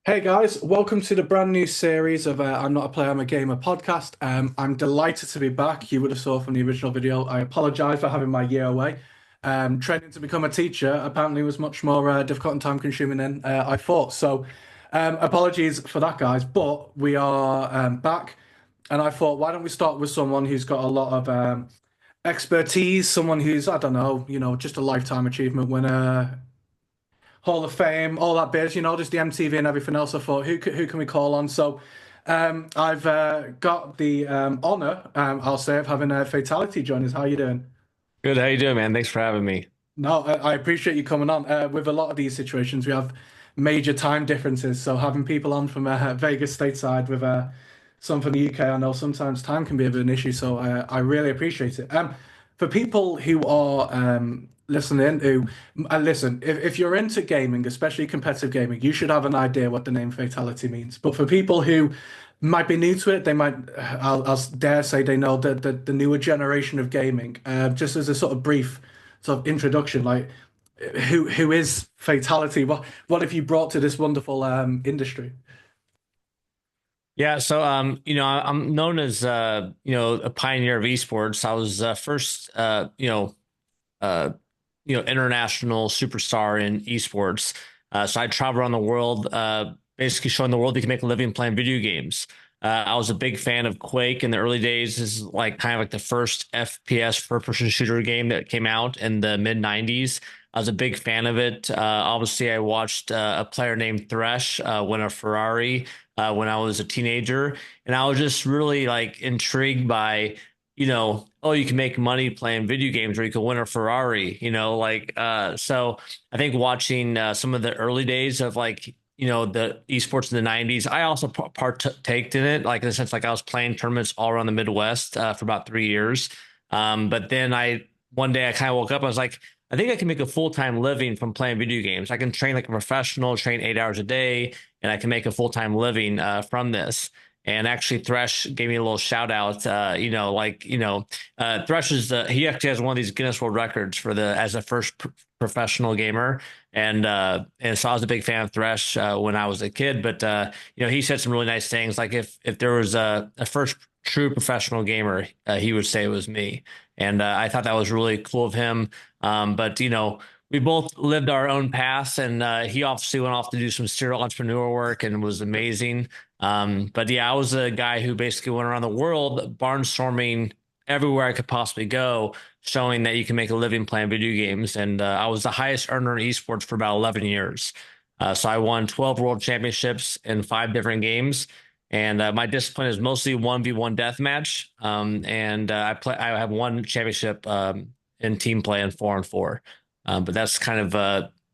Hey guys, welcome to the brand new series of I'm Not a Player, I'm a Gamer podcast. I'm delighted to be back. You would have saw from the original video. I apologize for having my year away. Training to become a teacher apparently was much more difficult and time consuming than I thought. So, apologies for that, guys. But we are back, and I thought, why don't we start with someone who's got a lot of expertise, someone who's, I don't know, just a lifetime achievement winner, Hall of Fame, all that bit, just the MTV and everything else. I thought, who can we call on? So I've got the honor, I'll say, of having a Fatality join us. How you doing? Good. How you doing, man? Thanks for having me. No, I appreciate you coming on. With a lot of these situations, we have major time differences. So having people on from Vegas stateside with some from the UK, I know sometimes time can be a bit of an issue. So I really appreciate it. For people who are listening, who listen, if you're into gaming, especially competitive gaming, you should have an idea what the name Fatality means. But for people who might be new to it, they might, I'll dare say, they know the newer generation of gaming. Just as a sort of brief sort of introduction, like who is Fatality? What have you brought to this wonderful industry? Yeah, so I'm known as a pioneer of esports. I was first uh, international superstar in esports. So I traveled around the world, basically showing the world you can make a living playing video games. I was a big fan of Quake in the early days. This is like kind of like the first FPS first-person shooter game that came out in the mid 90s. I was a big fan of it. Obviously, I watched a player named Thresh win a Ferrari when I was a teenager, and I was just really like intrigued by oh, you can make money playing video games or you can win a Ferrari, so I think watching some of the early days of the esports in the 90s, I also partaked in it, like in the sense like I was playing tournaments all around the Midwest for about 3 years. But then one day I kind of woke up, I was like, I think I can make a full-time living from playing video games. I can train like a professional, train 8 hours a day, and I can make a full-time living from this. And actually, Thresh gave me a little shout out. Thresh is he actually has one of these Guinness World Records for the as a first professional gamer, and so I was a big fan of Thresh when I was a kid. But he said some really nice things. Like if there was a first true professional gamer, he would say it was me, and I thought that was really cool of him. But we both lived our own paths, and he obviously went off to do some serial entrepreneur work and was amazing. But yeah, I was a guy who basically went around the world barnstorming everywhere I could possibly go, showing that you can make a living playing video games. And I was the highest earner in esports for about 11 years. So I won 12 world championships in 5 different games. And my discipline is mostly 1v1 deathmatch. And I have one championship in team play and 4-on-4. But that's kind of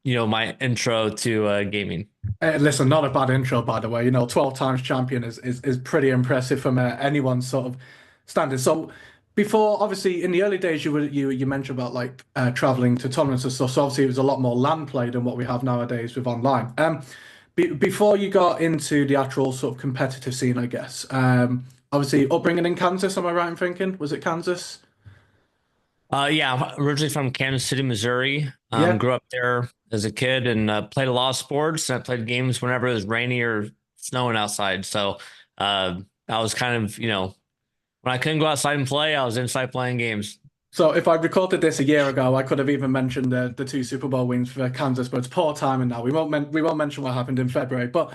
my intro to gaming. Listen, not a bad intro, by the way. 12 times champion is pretty impressive from anyone's sort of standard. So, before, obviously, in the early days, you mentioned about like traveling to tournaments and stuff. So obviously, it was a lot more land play than what we have nowadays with online. Before you got into the actual sort of competitive scene, I guess. Obviously, upbringing in Kansas. Am I right in thinking? Was it Kansas? Yeah, I'm originally from Kansas City, Missouri. Yeah. Grew up there as a kid and played a lot of sports. I played games whenever it was rainy or snowing outside. So I was kind of, when I couldn't go outside and play, I was inside playing games. So if I recorded this a year ago, I could have even mentioned the two Super Bowl wins for Kansas, but it's poor timing now. We won't mention what happened in February. But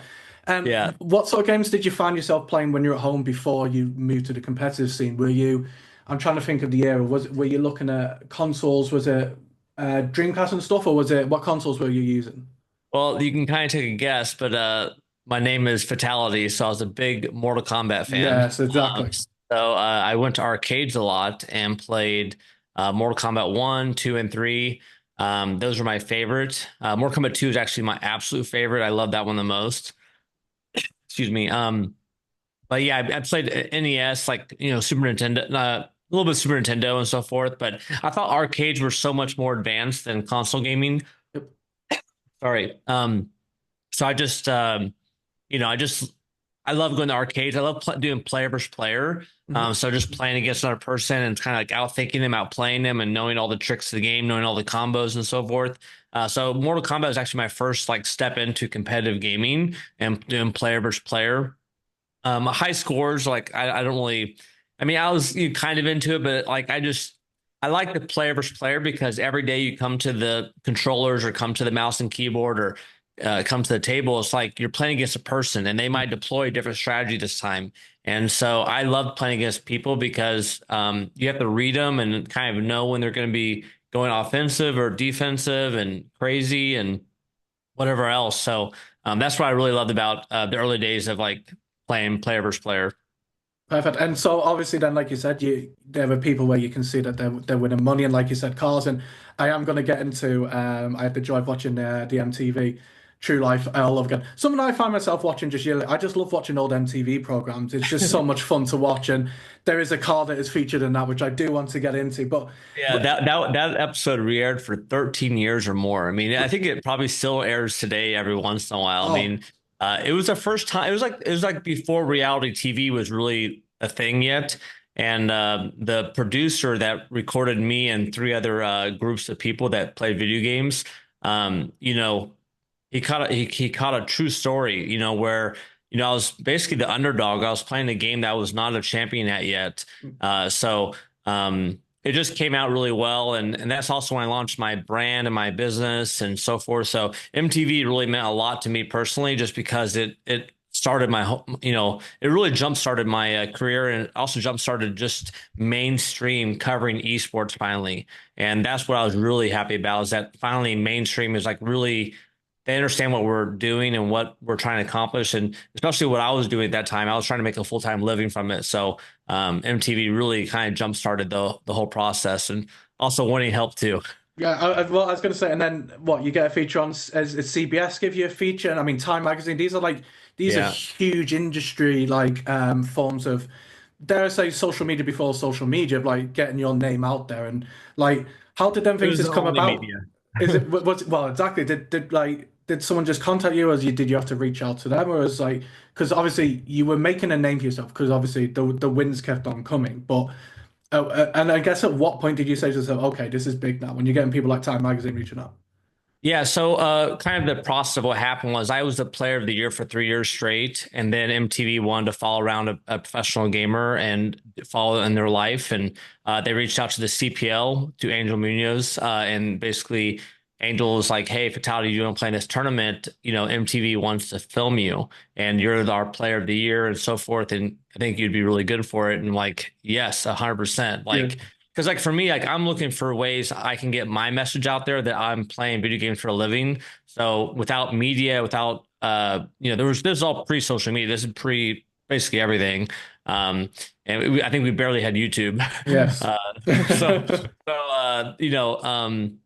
Yeah. what sort of games did you find yourself playing when you were at home before you moved to the competitive scene? I'm trying to think of the era. Were you looking at consoles? Was it Dreamcast and stuff, or was it what consoles were you using? Well, you can kind of take a guess, but my name is Fatal1ty, so I was a big Mortal Kombat fan. Yes, exactly. So I went to arcades a lot and played Mortal Kombat 1, 2, and 3. Those were my favorite. Mortal Kombat 2 is actually my absolute favorite. I love that one the most. Excuse me. But yeah, I played NES, like Super Nintendo, a little bit Super Nintendo and so forth. But I thought arcades were so much more advanced than console gaming. Sorry. So I just, I just I love going to arcades. I love doing player versus player. Mhm. So just playing against another person and kind of like outthinking them, outplaying them, and knowing all the tricks of the game, knowing all the combos and so forth. So Mortal Kombat is actually my first like step into competitive gaming and doing player versus player. High scores, like I don't really. I mean, I was kind of into it, but like I like the player versus player because every day you come to the controllers or come to the mouse and keyboard or come to the table, it's like you're playing against a person and they might deploy a different strategy this time. And so I love playing against people because you have to read them and kind of know when they're going to be going offensive or defensive and crazy and whatever else. So that's what I really loved about the early days of like playing player versus player. Perfect. And so obviously then, like you said, there were people where you can see that they're winning money, and like you said, cars. And I am going to get into. I had the joy of watching the MTV True Life all over again. Something I find myself watching just yearly. I just love watching old MTV programs. It's just so much fun to watch, and there is a car that is featured in that, which I do want to get into. Yeah, But that episode re-aired for 13 years or more. I mean, I think it probably still airs today every once in a while. I oh mean, it was the first time. It was like before reality TV was really a thing yet. And the producer that recorded me and three other groups of people that played video games, you know, he caught a true story. Where I was basically the underdog. I was playing a game that I was not a champion at yet. So. It just came out really well, and that's also when I launched my brand and my business and so forth. So MTV really meant a lot to me personally, just because it started my it really jump started my career, and it also jump started just mainstream covering esports finally. And that's what I was really happy about, is that finally mainstream is like really, they understand what we're doing and what we're trying to accomplish, and especially what I was doing at that time. I was trying to make a full-time living from it. So MTV really kind of jump started the whole process, and also wanting help too. yeah, well, I was going to say, and then what you get a feature on as CBS give you a feature, and I mean Time Magazine. These are Yeah. huge industry forms of, dare I say, social media before social media, of like getting your name out there. And like, how did them It things was just the come only about? media. Is it was well exactly? Did someone just contact you, or did you have to reach out to them, or was like, because obviously you were making a name for yourself, because obviously the wins kept on coming, but. And I guess at what point did you say to yourself, okay, this is big now, when you're getting people like Time Magazine reaching out? Yeah, so kind of the process of what happened was I was the player of the year for 3 years straight, and then MTV wanted to follow around a professional gamer and follow in their life, and they reached out to the CPL, to Angel Munoz, and basically Angel was like, "Hey, Fatality, you want to play in this tournament? MTV wants to film you, and you're our player of the year and so forth, and I think you'd be really good for it." And like, yes, 100%, Yeah, like. Because like for me, like I'm looking for ways I can get my message out there that I'm playing video games for a living. So without media, without this is all pre-social media. This is pre basically everything. And I think we barely had YouTube. yes. uh,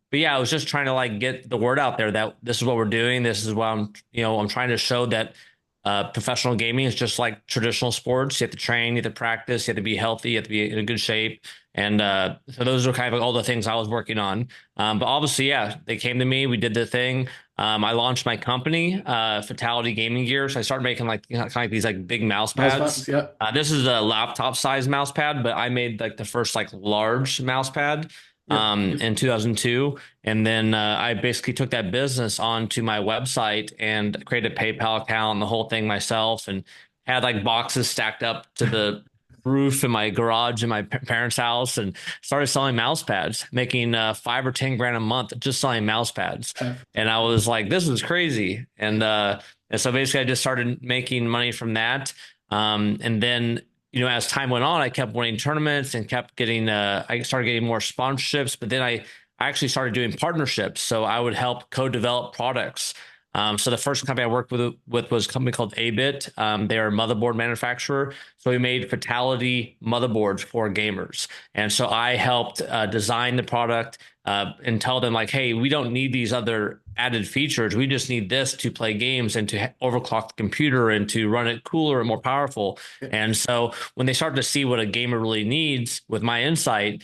but yeah, I was just trying to like get the word out there that this is what we're doing. This is what I'm trying to show that professional gaming is just like traditional sports. You have to train, you have to practice, you have to be healthy, you have to be in a good shape. And so those are kind of like all the things I was working on. But obviously, yeah, they came to me. We did the thing. I launched my company, Fatality Gaming Gear. So I started making like kind of like these like big mouse Mouse pads. pads, yeah. This is a laptop size mouse pad, but I made like the first like large mouse pad Yeah. in 2002. And then I basically took that business onto my website and created a PayPal account and the whole thing myself, and had like boxes stacked up to the roof in my garage in my parents' house, and started selling mouse pads, making 5 or 10 grand a month just selling mouse pads. Perfect. And I was like, this is crazy. And so basically I just started making money from that. And then, as time went on, I kept winning tournaments and kept getting, I started getting more sponsorships, but then I actually started doing partnerships. So I would help co-develop products. So the first company I worked with was a company called Abit. They are a motherboard manufacturer. So we made Fatality motherboards for gamers. And so I helped design the product and tell them like, hey, we don't need these other added features. We just need this to play games and to overclock the computer and to run it cooler and more powerful. Yeah. And so when they started to see what a gamer really needs with my insight,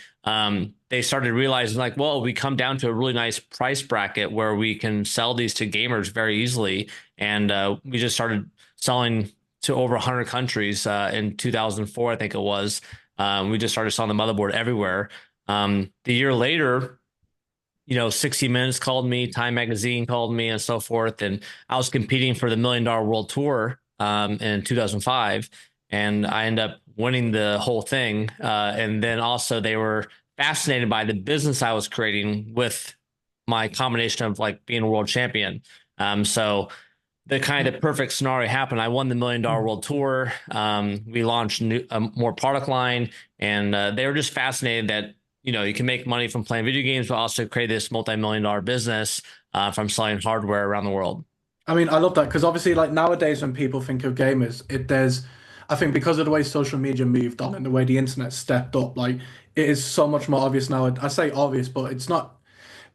they started realizing like, well, we come down to a really nice price bracket where we can sell these to gamers very easily. And we just started selling to over 100 countries in 2004, I think it was. We just started selling the motherboard everywhere. The year later, 60 Minutes called me, Time Magazine called me, and so forth. And I was competing for the $1 Million World Tour in 2005, and I ended up winning the whole thing. And then also they were fascinated by the business I was creating with my combination of like being a world champion. So the kind of perfect scenario happened. I won the $1 Million World Tour. We launched a more product line, and they were just fascinated that you can make money from playing video games, but also create this multi-million-dollar business from selling hardware around the world. I mean, I love that because obviously, like nowadays, when people think of gamers, I think because of the way social media moved on and the way the internet stepped up, like it is so much more obvious now. I say obvious, but it's not.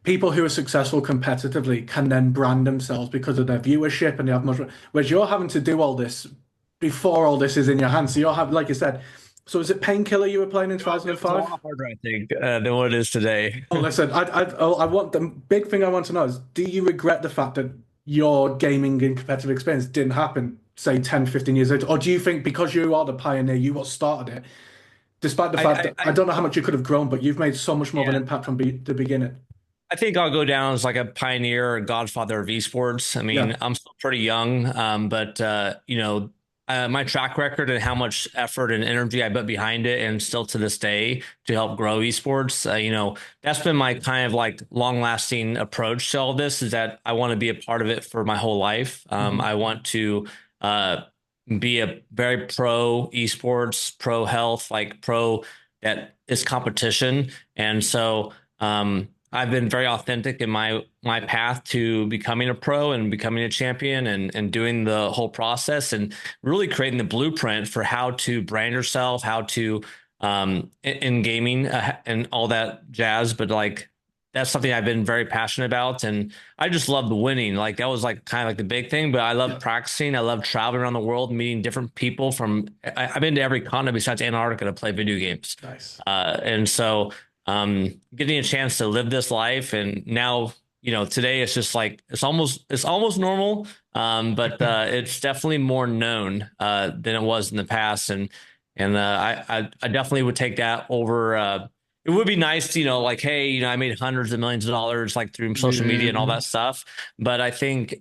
People who are successful competitively can then brand themselves because of their viewership and they have much. Whereas you're having to do all this before all this is in your hands. So you're having, like you said. So is it Painkiller you were playing in It was a 2005? lot harder, I think, than what it is today. Oh, listen, I want the big thing I want to know is, do you regret the fact that your gaming and competitive experience didn't happen, say 10, 15 years later? Or do you think because you are the pioneer, you what started it, despite the fact that I I don't know how much you could have grown, but you've made so much more of an yeah. impact from the beginning? I think I'll go down as like a pioneer or godfather of esports. I Yeah. mean, I'm still pretty young, but my track record and how much effort and energy I put behind it, and still to this day to help grow esports, that's been my kind of like long-lasting approach to all this. Is that I want to be a part of it for my whole life. Hmm. I want to uh, be a very pro esports, pro health, like pro that is competition, and so. I've been very authentic in my path to becoming a pro and becoming a champion, and doing the whole process and really creating the blueprint for how to brand yourself, how to in gaming and all that jazz. But like that's something I've been very passionate about, and I just love the winning. Like that was like kind of like the big thing. But I love Yeah. practicing. I love traveling around the world, meeting different people from. I've been to every continent besides Antarctica to play video games, Nice. and so getting a chance to live this life. And now today it's just like it's almost normal, but it's definitely more known than it was in the past. And I definitely would take that over. It would be nice to like, hey, I made hundreds of millions of dollars like through social media and all Yeah. that stuff. But I think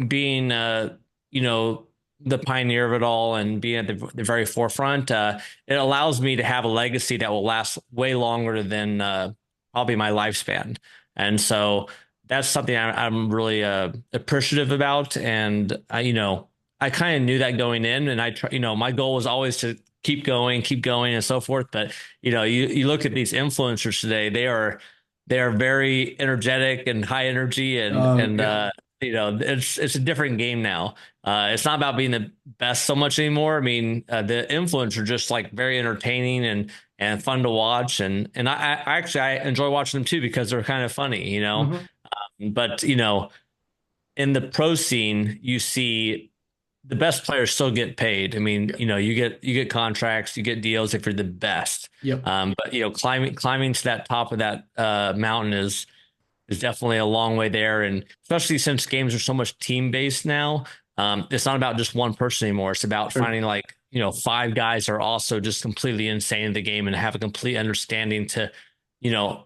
being you know the pioneer of it all and being at the very forefront, it allows me to have a legacy that will last way longer than probably my lifespan. And so that's something I'm really appreciative about. And I kind of knew that going in, and I try, my goal was always to keep going, and so forth. But you look at these influencers today; they are very energetic and high energy, and Yeah. it's a different game now. It's not about being the best so much anymore. I mean, the influencers are just like very entertaining and fun to watch, and I actually I enjoy watching them too because they're kind of funny. Hmm. But in the pro scene, you see the best players still get paid. I mean, Yeah. you get contracts, you get deals if you're the best. Yep. But climbing to that top of that mountain is definitely a long way there. And especially since games are so much team based now, it's not about just one person anymore. It's about True. finding like, five guys are also just completely insane in the game and have a complete understanding to, you know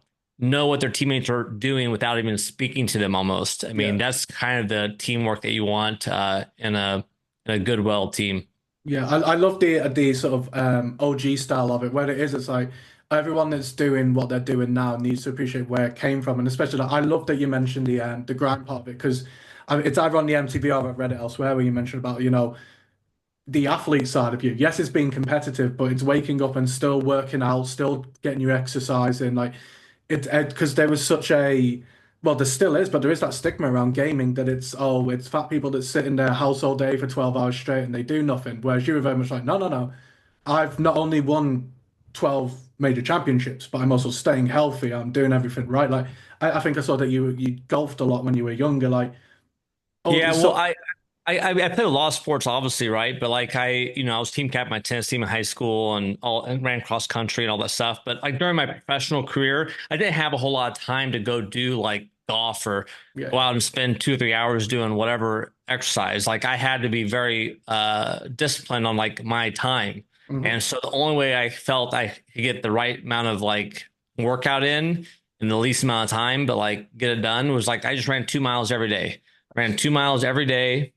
what their teammates are doing without even speaking to them almost. I mean, Yeah. that's kind of the teamwork that you want in a good, well team. Yeah, I love the sort of OG style of it, where it is, it's like everyone that's doing what they're doing now needs to appreciate where it came from, and especially like, I love that you mentioned the grind part of it because it's either on the MTV or I've read it elsewhere where you mentioned about the athlete side of you. Yes, it's being competitive, but it's waking up and still working out, still getting your exercise in. Like it because there was such a well, there still is, but there is that stigma around gaming that it's fat people that sit in their house all day for 12 hours straight and they do nothing. Whereas you were very much like, no, no, no. I've not only won 12 major championships, but I'm also staying healthy. I'm doing everything right. Like I think I saw that you golfed a lot when you were younger. Like oh Yeah, well, so I played a lot of sports, obviously, right? But like I was team captain my tennis team in high school and ran cross country and all that stuff. But like during my professional career, I didn't have a whole lot of time to go do like golf or Yeah, go yeah. out and spend 2 or 3 hours doing whatever exercise. Like I had to be very disciplined on like my time. Mhm. And so the only way I felt I could get the right amount of like workout in the least amount of time, but like get it done was like I just ran 2 miles every day. I ran 2 miles every day.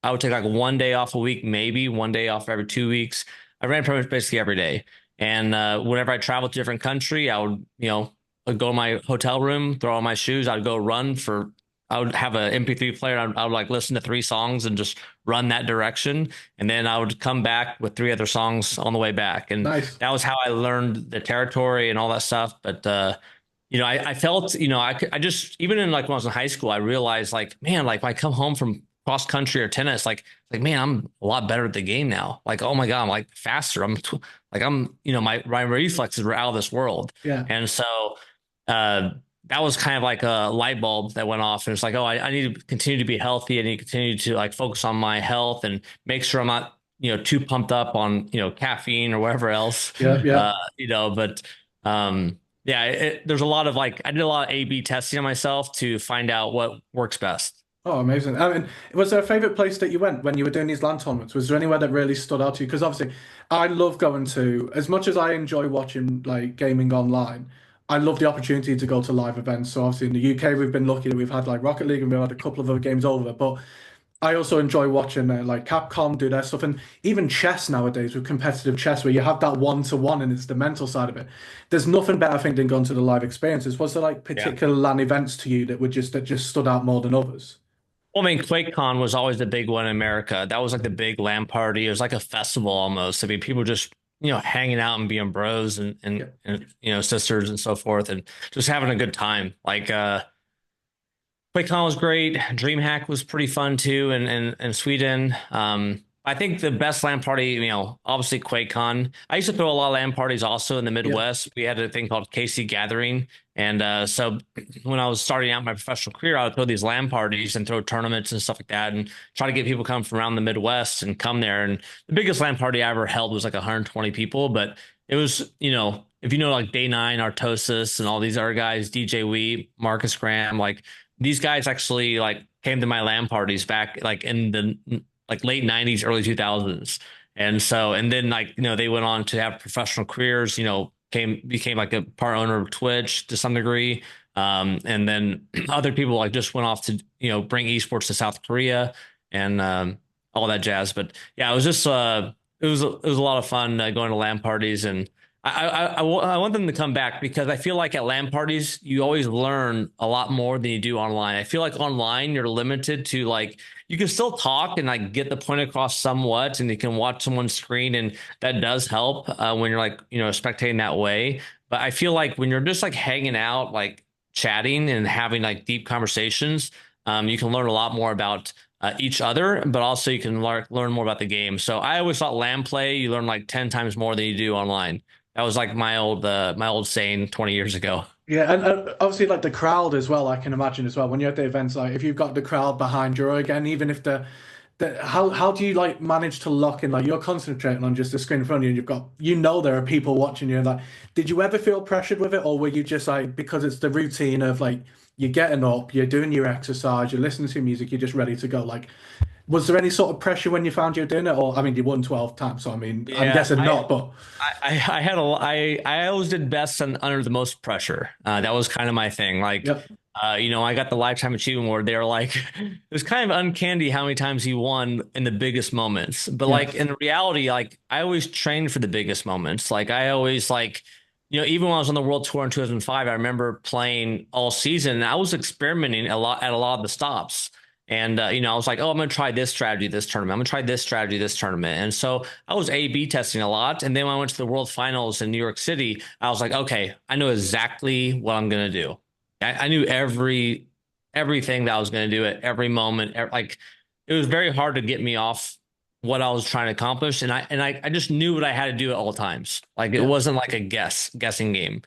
I would take like one day off a week, maybe one day off every 2 weeks. I ran pretty much basically every day. And whenever I traveled to a different country, I would, I'd go to my hotel room, throw on my shoes. I'd go run for, I would have an MP3 player. I would like listen to 3 songs and just run that direction. And then I would come back with 3 other songs on the way back. And Nice. that was how I learned the territory and all that stuff. But, I felt, I just, even in like when I was in high school, I realized like, man, like when I come home from cross country or tennis, like, man, I'm a lot better at the game now. Like, oh my God, I'm like faster. Like my reflexes were out of this world. Yeah. And so, uh, that was kind of like a light bulb that went off. And it's like, oh, I need to continue to be healthy. I need to continue to like focus on my health and make sure I'm not, too pumped up on, caffeine or whatever else. Yeah, yeah. But, yeah, there's a lot of like, I did a lot of A/B testing on myself to find out what works best. Oh, amazing. I mean, was there a favorite place that you went when you were doing these LAN tournaments? Was there anywhere that really stood out to you? Because obviously, I love going to, as much as I enjoy watching like gaming online, I love the opportunity to go to live events. So obviously in the UK, we've been lucky that we've had like Rocket League and we've had a couple of other games over. But I also enjoy watching like Capcom do their stuff, and even chess nowadays with competitive chess, where you have that one-to-one and it's the mental side of it. There's nothing better, I think, than going to the live experiences. Was there like Yeah. particular LAN events to you that just stood out more than others? Well, I mean, QuakeCon was always the big one in America. That was like the big LAN party. It was like a festival almost. I mean, people just, hanging out and being bros Yeah. and sisters and so forth and just having a good time. Like QuakeCon was great. DreamHack was pretty fun too in Sweden. I think the best LAN party, obviously QuakeCon. I used to throw a lot of LAN parties also in the Yeah. Midwest. We had a thing called KC Gathering. And so when I was starting out my professional career, I would throw these LAN parties and throw tournaments and stuff like that and try to get people come from around the Midwest and come there. And the biggest LAN party I ever held was like 120 people, but it was, if you know like Day Nine, Artosis, and all these other guys, DJ Wee, Marcus Graham, like these guys actually like came to my LAN parties back like in the like late 90s, early 2000s. And so, and then like, they went on to have professional careers, became like a part owner of Twitch to some degree. And then other people like just went off to, bring esports to South Korea and all that jazz. But yeah, it was just, it was a lot of fun going to LAN parties and I want them to come back because I feel like at LAN parties, you always learn a lot more than you do online. I feel like online, you're limited to like, you can still talk and like get the point across somewhat, and you can watch someone's screen, and that does help when you're like, spectating that way. But I feel like when you're just like hanging out, like chatting and having like deep conversations, you can learn a lot more about each other, but also you can learn more about the game. So I always thought LAN play, you learn like 10 times more than you do online. That was like my old saying 20 years ago. Yeah, and obviously like the crowd as well, I can imagine as well. When you're at the events, like if you've got the crowd behind you, or again, even if how do you like manage to lock in? Like you're concentrating on just the screen in front of you, and you've got there are people watching you. Like, did you ever feel pressured with it, or were you just like because it's the routine of like you're getting up, you're doing your exercise, you're listening to music, you're just ready to go? Like, was there any sort of pressure when you found you were doing it, or I mean, you won 12 times, so I mean, I'm Yeah, guessing not, but I had I always did best under the most pressure. That was kind of my thing. Like, yep, I got the Lifetime Achievement Award. They were like, it was kind of uncanny how many times he won in the biggest moments. But yeah, like in reality, like I always trained for the biggest moments. Like I always like, even when I was on the World Tour in 2005, I remember playing all season. And I was experimenting a lot at a lot of the stops. And I was like, oh, I'm gonna try this strategy this tournament. I'm gonna try this strategy this tournament. And so I was A/B testing a lot. And then when I went to the World Finals in New York City, I was like, okay, I know exactly what I'm gonna do. I knew everything that I was gonna do at every moment. Like it was very hard to get me off what I was trying to accomplish. And I just knew what I had to do at all times. Like it yeah, wasn't like a guessing game.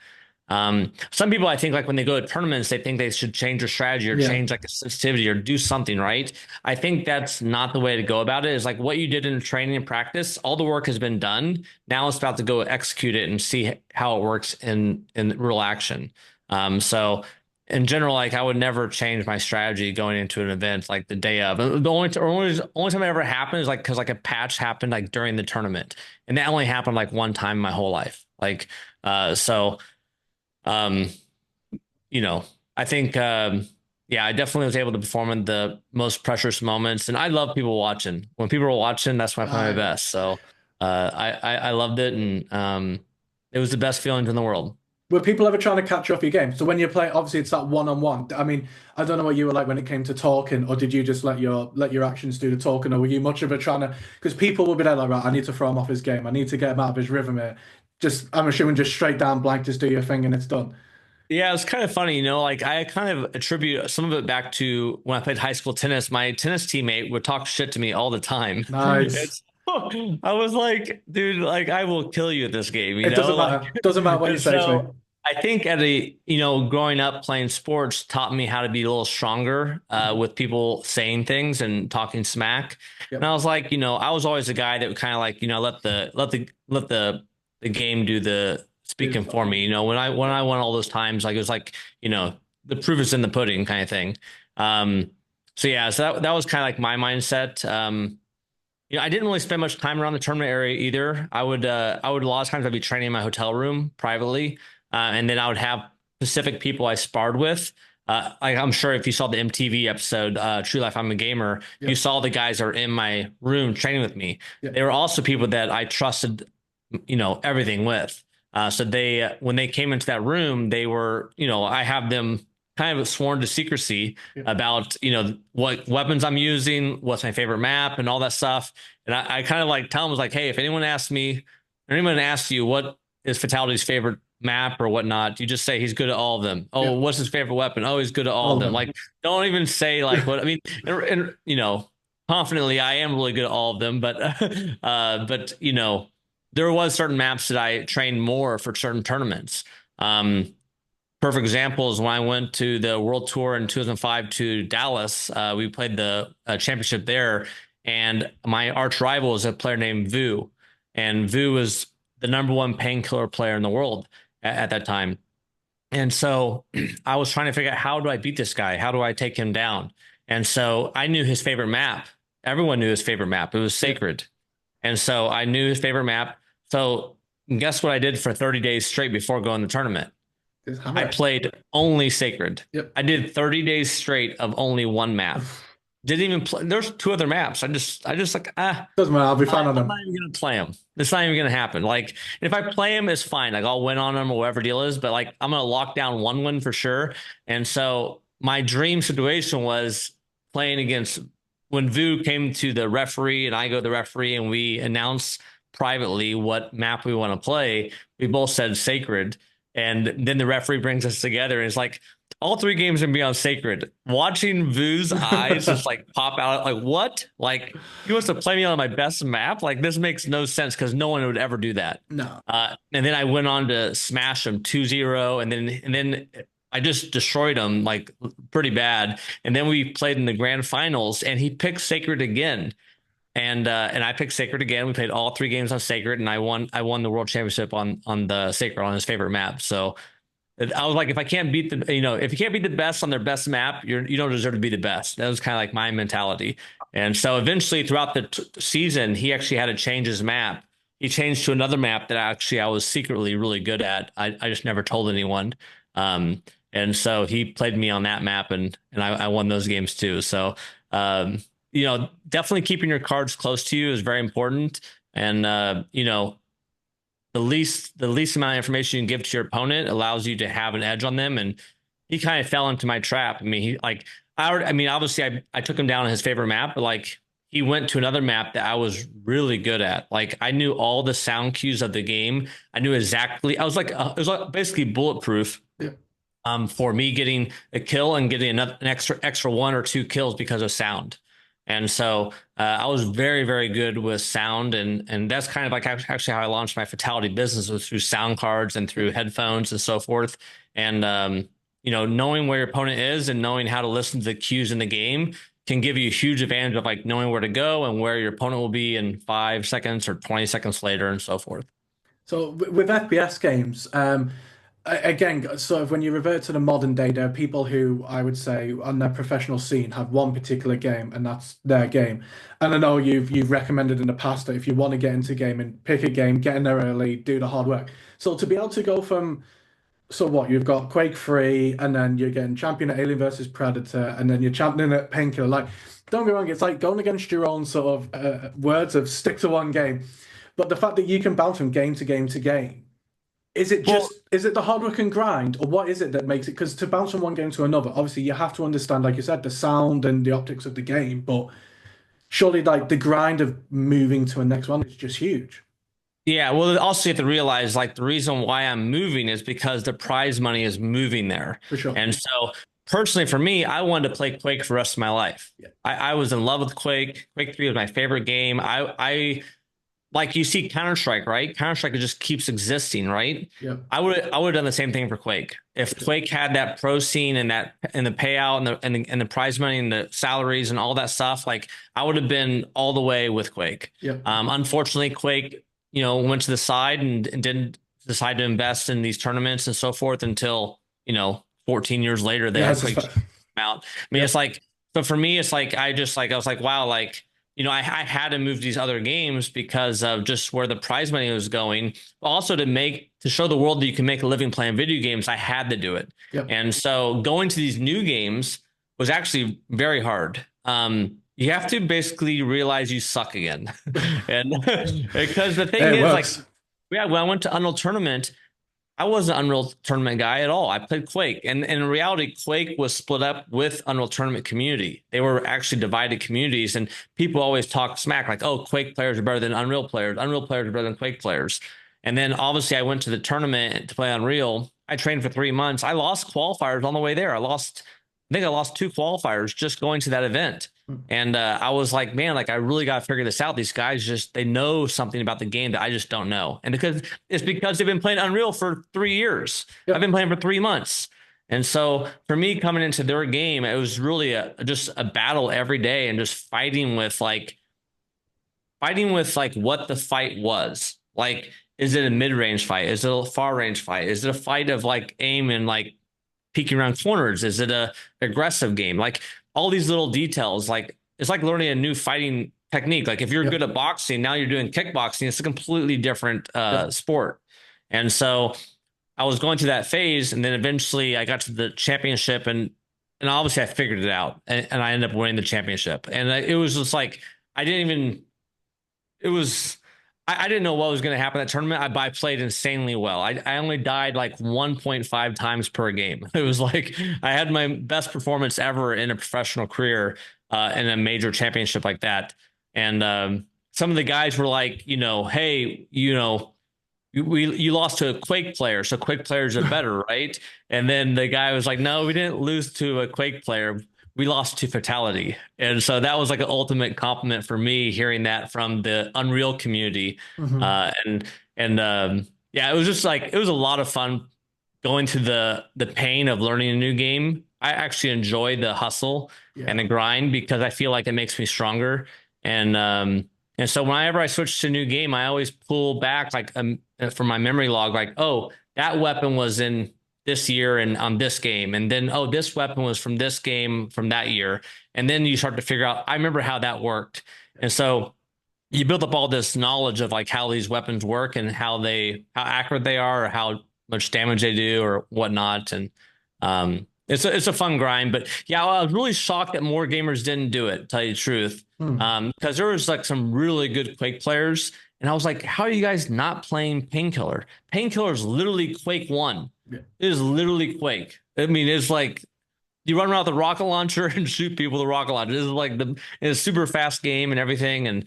Some people, I think, like when they go to tournaments, they think they should change their strategy or yeah, change like a sensitivity or do something, right? I think that's not the way to go about it. Is like what you did in training and practice, all the work has been done. Now it's about to go execute it and see how it works in real action. So in general, like I would never change my strategy going into an event like the day of. The only time it ever happened is like because like a patch happened like during the tournament, and that only happened like one time in my whole life. Like, so um, you know, I think yeah, I definitely was able to perform in the most precious moments, and I love people watching. When people are watching, that's when I play my I best. So I loved it, and it was the best feelings in the world. Were people ever trying to catch you off your game? So when you play, obviously it's that one-on-one. I mean, I don't know what you were like when it came to talking, or did you just let your actions do the talking, or were you much of a trying to? Because people will be there like, right, I need to throw him off his game. I need to get him out of his rhythm here. Just, I'm assuming, just straight down blank, just do your thing and it's done. Yeah, it's kind of funny, you know, like I kind of attribute some of it back to when I played high school tennis. My tennis teammate would talk shit to me all the time. Nice. It's, I was like, dude, like I will kill you at this game, you It know? doesn't Like, matter. Doesn't matter what you and say to me. so I think at a, you know, growing up playing sports taught me how to be a little stronger Mhm. with people saying things and talking smack. And Yep. I was like, you know, I was always the guy that would kind of like, you know, let the game do the Do the speaking for me. talking. You know, when Yep. I won all those times, like it was like, you know, the proof is in the pudding kind of thing. Um, so yeah, so that was kind of like my mindset. You know, I didn't really spend much time around the tournament area either. I would a lot of times I'd be training in my hotel room privately, and then I would have specific people I sparred with. Like I'm sure if you saw the MTV episode, True Life, I'm a Gamer, you Yep. saw the guys that are in my room training with me. They Yep. were also people that I trusted, you know, everything with. So they, when they came into that room, they were, you know, I have them kind of sworn to secrecy Yep. about, you know, what weapons I'm using, what's my favorite map, and all that stuff. And I kind of like tell them, was like, hey, if anyone asks me, or anyone asks you what is Fatality's favorite map or whatnot, you just say he's good at all of them. Oh, Yep. what's his favorite weapon? Oh, he's good at all All of of them. them. Like, don't even say like what I mean. And you know, confidently, I am really good at all of them. But you know, there was certain maps that I trained more for certain tournaments. Um, Perfect example is when I went to the World Tour in 2005 to Dallas. We played the championship there, and my arch rival is a player named Vu, and Vu was the number one painkiller player in the world at that time. And so I was trying to figure out how do I beat this guy? How do I take him down? And so I knew his favorite map. Everyone knew his favorite map. It was Yep. Sacred. And so I knew his favorite map. So guess what I did for 30 days straight before going to the tournament? Just I hammer it. played only Sacred. Yep. I did 30 days straight of only one map. Didn't even play. There's two other maps. I just like, Doesn't matter. I'll be fine on I'm not them. even gonna play them. It's not even gonna happen. Like, if I play them, it's fine. Like, I'll win on them or whatever deal is. But like, I'm gonna lock down one win for sure. And so my dream situation was playing against when Vu came to the referee and I go to the referee and we announce privately what map we want to play. We both said Sacred, and then the referee brings us together and it's like, all three games are gonna be on Sacred. Watching Vu's eyes just like pop out, like what? Like he wants to play me on my best map? Like this makes no sense because no one would ever do that. No. And then I went on to smash him 2-0, and then I just destroyed him like pretty bad. And then we played in the grand finals, and he picked Sacred again. And I picked Sacred again. We played all three games on Sacred, and I won the world championship on the Sacred on his favorite map. So I was like, if I can't beat the, you know, if you can't beat the best on their best map, you don't deserve to be the best. That was kind of like my mentality. And so eventually throughout the season, he actually had to change his map. He changed to another map that actually I was secretly really good at. I just never told anyone. Um, and so he played me on that map, and I won those games too. So, you know, definitely keeping your cards close to you is very important. And, you know, the least amount of information you can give to your opponent allows you to have an edge on them. And he kind of fell into my trap. I mean, I mean, obviously I took him down on his favorite map, but like he went to another map that I was really good at. Like I knew all the sound cues of the game. I knew exactly. I was like, it was like basically bulletproof. Yep. For me getting a kill and getting an extra one or two kills because of sound. And so I was very, very good with sound, and that's kind of like actually how I launched my Fatality business was through sound cards and through headphones and so forth. And you know, knowing where your opponent is and knowing how to listen to the cues in the game can give you a huge advantage of like knowing where to go and where your opponent will be in 5 seconds or 20 seconds later and so forth. So with FPS games, Again, sort of when you revert to the modern day, there are people who I would say on their professional scene have one particular game and that's their game. And I know you've recommended in the past that if you want to get into gaming, pick a game, get in there early, do the hard work. So to be able to go from so what you've got Quake 3 and then you're getting champion at Alien versus Predator and then you're championing at Painkiller. Like, don't get me wrong, it's like going against your own sort of words of stick to one game. But the fact that you can bounce from game to game to game Well, is it the hard work and grind, or what is it that makes it? Because to bounce from one game to another, obviously you have to understand, like you said, the sound and the optics of the game. But surely, like the grind of moving to a next one is just huge, yeah, well, also you have to realize like the reason why I'm moving is because the prize money is moving there. for sure. And so personally for me, I wanted to play Quake for the rest of my life. Yeah, I was in love with Quake. Quake 3 was my favorite game. I like you see Counter-Strike, right? Counter-Strike just keeps existing, right? yeah, I would have done the same thing for Quake. If for sure. Quake had that pro scene and that and the payout and the prize money and the salaries and all that stuff, like I would have been all the way with Quake. Yeah, Unfortunately, Quake, went to the side and didn't decide to invest in these tournaments and so forth until, 14 years later they yeah. had It's just, Quake out. I mean, yeah, it's like, so for me, it's like I was like, wow, like I had to move to these other games because of just where the prize money was going. But also to show the world that you can make a living playing video games, I had to do it. yeah. And so going to these new games was actually very hard. You have to basically realize you suck again. And because the thing It is, like, works. yeah, when I went to Unreal Tournament, I wasn't an Unreal Tournament guy at all. I played Quake, and in reality, Quake was split up with Unreal Tournament community. They were actually divided communities, and people always talk smack like, "Oh, Quake players are better than Unreal players. Unreal players are better than Quake players." And then obviously, I went to the tournament to play Unreal. I trained for 3 months. I lost qualifiers on the way there. I think I lost two qualifiers just going to that event. And I was like, man, like I really got to figure this out. These guys they know something about the game that I just don't know. And because they've been playing Unreal for 3 years. I've Yep. been playing for 3 months. And so for me coming into their game, it was really just a battle every day and just fighting with like what the fight was. Like, is it a mid-range fight? Is it a far range fight? Is it a fight of like aim and like peeking around corners? Is it a aggressive game? Like all these little details, like it's like learning a new fighting technique. Like if you're Yep. good at boxing, now you're doing kickboxing. It's a completely different Yep. sport. And so I was going through that phase, and then eventually I got to the championship, and obviously I figured it out, and I ended up winning the championship. And it was just like I didn't even. It was. I didn't know what was going to happen in that tournament. I played insanely well. I only died like 1.5 times per game. It was like I had my best performance ever in a professional career in a major championship like that. And some of the guys were like, hey, you lost to a Quake player, so Quake players are better, right? And then the guy was like, no, we didn't lose to a Quake player. We lost to Fatal1ty. And so that was like an ultimate compliment for me hearing that from the Unreal community. Hmm. And yeah, it was just like it was a lot of fun going to the pain of learning a new game. I actually enjoy the hustle and Yeah. the grind because I feel like it makes me stronger. And so whenever I switch to a new game, I always pull back like from my memory log, like, oh, that weapon was in this year and on this game, and then oh, this weapon was from this game from that year, and then you start to figure out. I remember how that worked, and so you build up all this knowledge of like how these weapons work and how accurate they are or how much damage they do or whatnot. And it's a fun grind. But yeah, I was really shocked that more gamers didn't do it, to tell you the truth. Hmm. Because there was like some really good Quake players. And I was like, how are you guys not playing Painkiller? Painkiller is literally Quake 1. Yeah. It is literally Quake. I mean, it's like you run around with a rocket launcher and shoot people with a rocket launcher. This is like it's a super fast game and everything. And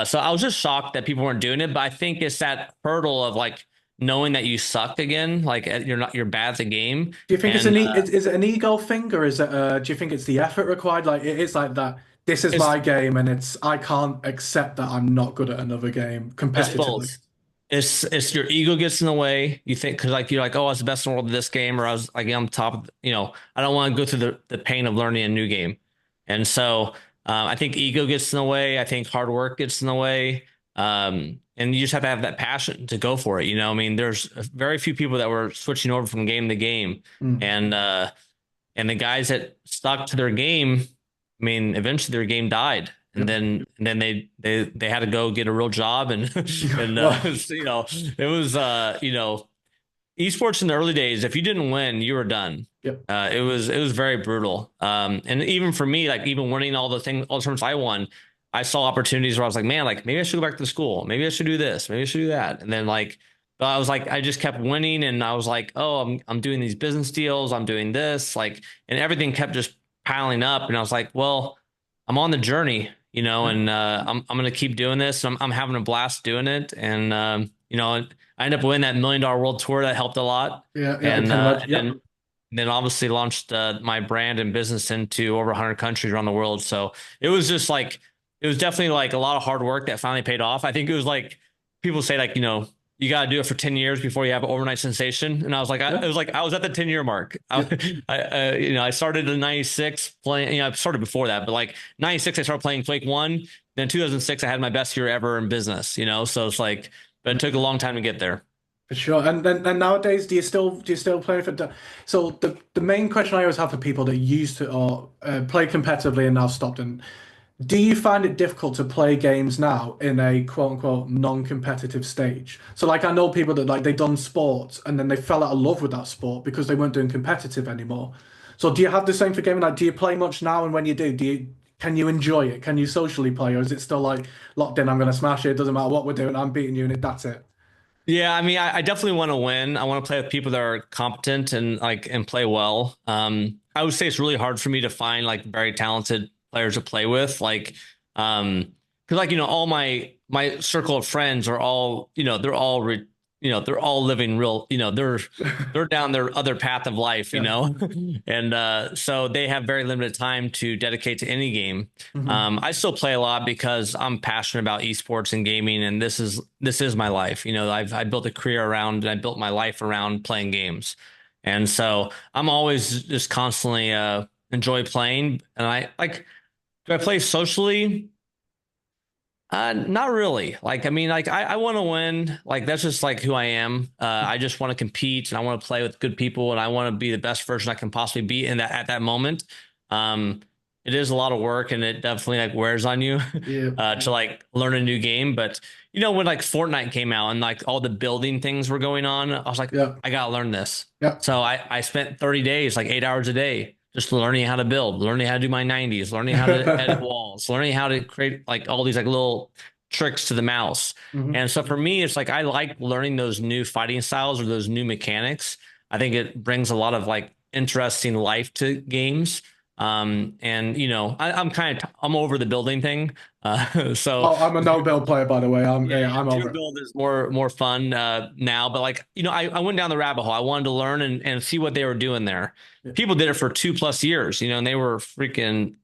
so I was just shocked that people weren't doing it. But I think it's that hurdle of like knowing that you suck again, like you're bad at the game. Do you think it's And is it an ego thing, or is it do you think it's the effort required? Like it is like that. This is it's my game, and I can't accept that I'm not good at another game it's competitively. both. It's your ego gets in the way. You think because like you're like, oh, I was the best in the world at this game, or I was like on top of, I don't want to go through the pain of learning a new game. And so I think ego gets in the way. I think hard work gets in the way. and you just have to have that passion to go for it. I mean, there's very few people that were switching over from game to game, Mm. and the guys that stuck to their game, I mean, eventually their game died. And Yep. then they had to go get a real job and and Well, it was esports in the early days, if you didn't win, you were done. yep. It was very brutal. And even for me, like even winning all the tournaments I won, I saw opportunities where I was like, man, like maybe I should go back to school. Maybe I should do this. Maybe I should do that. And then like, but I was like, I just kept winning, and I was like, oh, I'm doing these business deals. I'm doing this, like, and everything kept just piling up. And I was like, well, I'm on the journey, Yeah. and I'm gonna keep doing this. I'm having a blast doing it, and I ended up winning that $1 million world tour. That helped a lot. Yeah, yeah, I And can imagine. Yep. then obviously launched my brand and business into over 100 countries around the world. So it was just like, it was definitely like a lot of hard work that finally paid off. I think it was like people say like, you got to do it for 10 years before you have an overnight sensation. And I was like, Yeah. it was like, I was at the 10-year mark. Yeah. I started in 96 playing, I started before that, but like 96, I started playing Quake 1. Then 2006, I had my best year ever in business, so it's like, but it took a long time to get there. For sure. And then nowadays, do you still play for? So the main question I always have for people that used to or play competitively and now stopped, and do you find it difficult to play games now in a quote unquote non-competitive stage? So like I know people that like they done sports and then they fell out of love with that sport because they weren't doing competitive anymore. So do you have the same for gaming? Like do you play much now? And when you do you can you enjoy it? Can you socially play, or is it still like locked in? I'm gonna smash it. It doesn't matter what we're doing. I'm beating you, and that's it. Yeah, I mean, I definitely want to win. I want to play with people that are competent and like and play well. I would say it's really hard for me to find like very talented players to play with. Like, because like all my circle of friends are all they're all living real. They're down their other path of life. Yeah. And so they have very limited time to dedicate to any game. Hmm. I still play a lot because I'm passionate about esports and gaming, and this is my life. I built a career around, and I built my life around playing games, and so I'm always just constantly enjoy playing. And I like, do I play socially? Not really. Like, I mean, like I want to win. Like that's just like who I am. I just want to compete, and I want to play with good people, and I want to be the best version I can possibly be in that at that moment. Um, it is a lot of work, and it definitely like wears on you Yeah. to like learn a new game. But when like Fortnite came out and like all the building things were going on, I was like, Yeah. I gotta learn this. Yeah. So I spent 30 days, like 8 hours a day, just learning how to build, learning how to do my 90s, learning how to edit walls, learning how to create like all these like little tricks to the mouse. Hmm. And so for me, it's like I like learning those new fighting styles or those new mechanics. I think it brings a lot of like interesting life to games. And I'm over the building thing. So Oh, I'm a no build player, by the way. yeah, I'm pure over it. build is more fun now. But like, I went down the rabbit hole. I wanted to learn and see what they were doing there. Yeah. People did it for 2+ years, and they were freaking,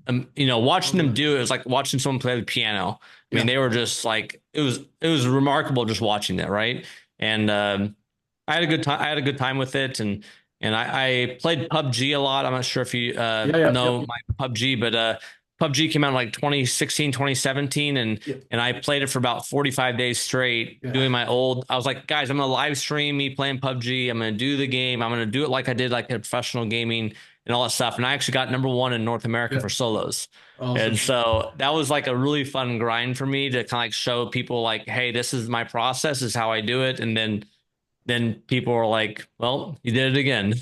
watching them do it was like watching someone play the piano. I mean, Yeah. they were just like, it was remarkable just watching it, right? And I had a good time. I had a good time with it, and I played PUBG a lot. I'm not sure if you Yeah. Yeah. know Yep. my PUBG, but PUBG came out in like 2016, 2017, and Yep. and I played it for about 45 days straight, Yeah. doing my old. I was like, guys, I'm gonna live stream me playing PUBG. I'm gonna do the game. I'm gonna do it like I did like a professional gaming and all that stuff. And I actually got number 1 in North America Yeah. for solos. And Awesome. so that was like a really fun grind for me to kind of like show people like, hey, this is my process, this is how I do it. And then people were like, well, you did it again.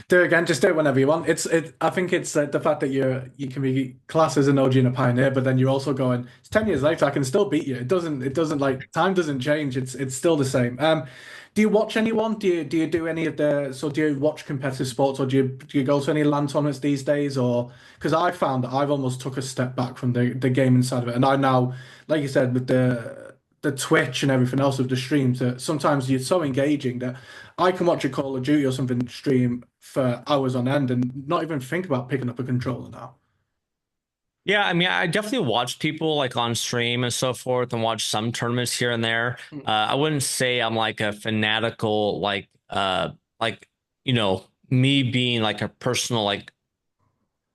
Do it again. Just do it whenever you want. I think it's the fact that you can be classed as an OG and a pioneer, but then you're also going. It's 10 years later. I can still beat you. It doesn't like time doesn't change. It's still the same. Do you watch anyone? Do you do any of the? So do you watch competitive sports, or do you go to any LAN tournaments these days? Or because I found that I've almost took a step back from the gaming side of it, and I now, like you said, with the Twitch and everything else of the streams, that sometimes it's so engaging that I can watch a Call of Duty or something stream for hours on end and not even think about picking up a controller now. Yeah, I mean, I definitely watch people like on stream and so forth and watch some tournaments here and there. I wouldn't say I'm like a fanatical, like, me being like a personal, like,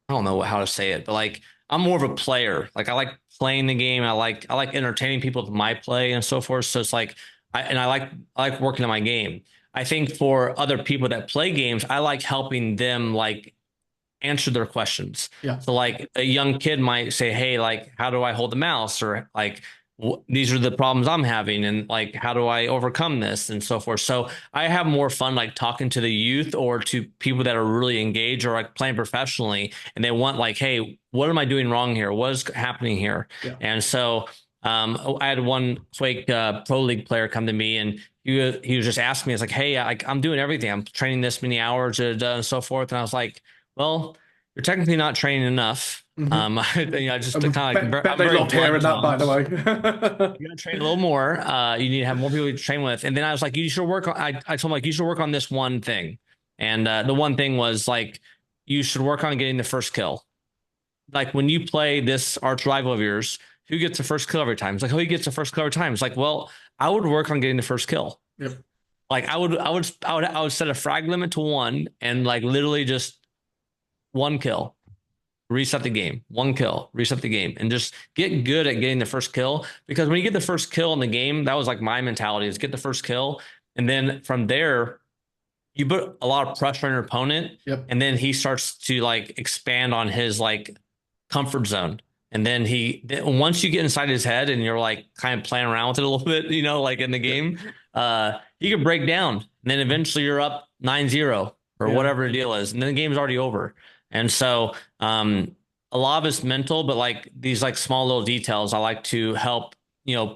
I don't know how to say it, but like I'm more of a player. Like I like playing the game. I like entertaining people with my play and so forth. So it's like I like working on my game. I think for other people that play games, I like helping them like answer their questions. Yeah. So like a young kid might say, "Hey, like how do I hold the mouse?" Or like these are the problems I'm having and like how do I overcome this and so forth. So I have more fun like talking to the youth or to people that are really engaged or like playing professionally and they want like, "Hey, what am I doing wrong here? What is happening here?" Yeah. And so I had one Quake Pro League player come to me and he was just asking me, it's like, "Hey, I'm doing everything. I'm training this many hours and so forth." And I was like, well, you're technically not training enough. Hmm. Just to kind of like, Bet I'm they very loved hearing blunt that, by on. the way. You got to train a little more. You need to have more people to train with. And then I was like, you should work on. I told him like you should work on this one thing, and the one thing was like you should work on getting the first kill. Like when you play this arch rival of yours, who gets the first kill every time? It's like, oh, he gets the first kill every time. It's like, well, I would work on getting the first kill. Yep. Like I would set a frag limit to one and like literally just one kill, reset the game, one kill, reset the game, and just get good at getting the first kill. Because when you get the first kill in the game, that was like my mentality is get the first kill. And then from there, you put a lot of pressure on your opponent. Yep. And then he starts to like expand on his like comfort zone. And then once you get inside his head and you're like kind of playing around with it a little bit, like in the Yep. game, you can break down. And then eventually you're up 9-0 or Yeah. whatever the deal is. And then the game's already over. And so a lot of it's mental, but like these like small little details, I like to help,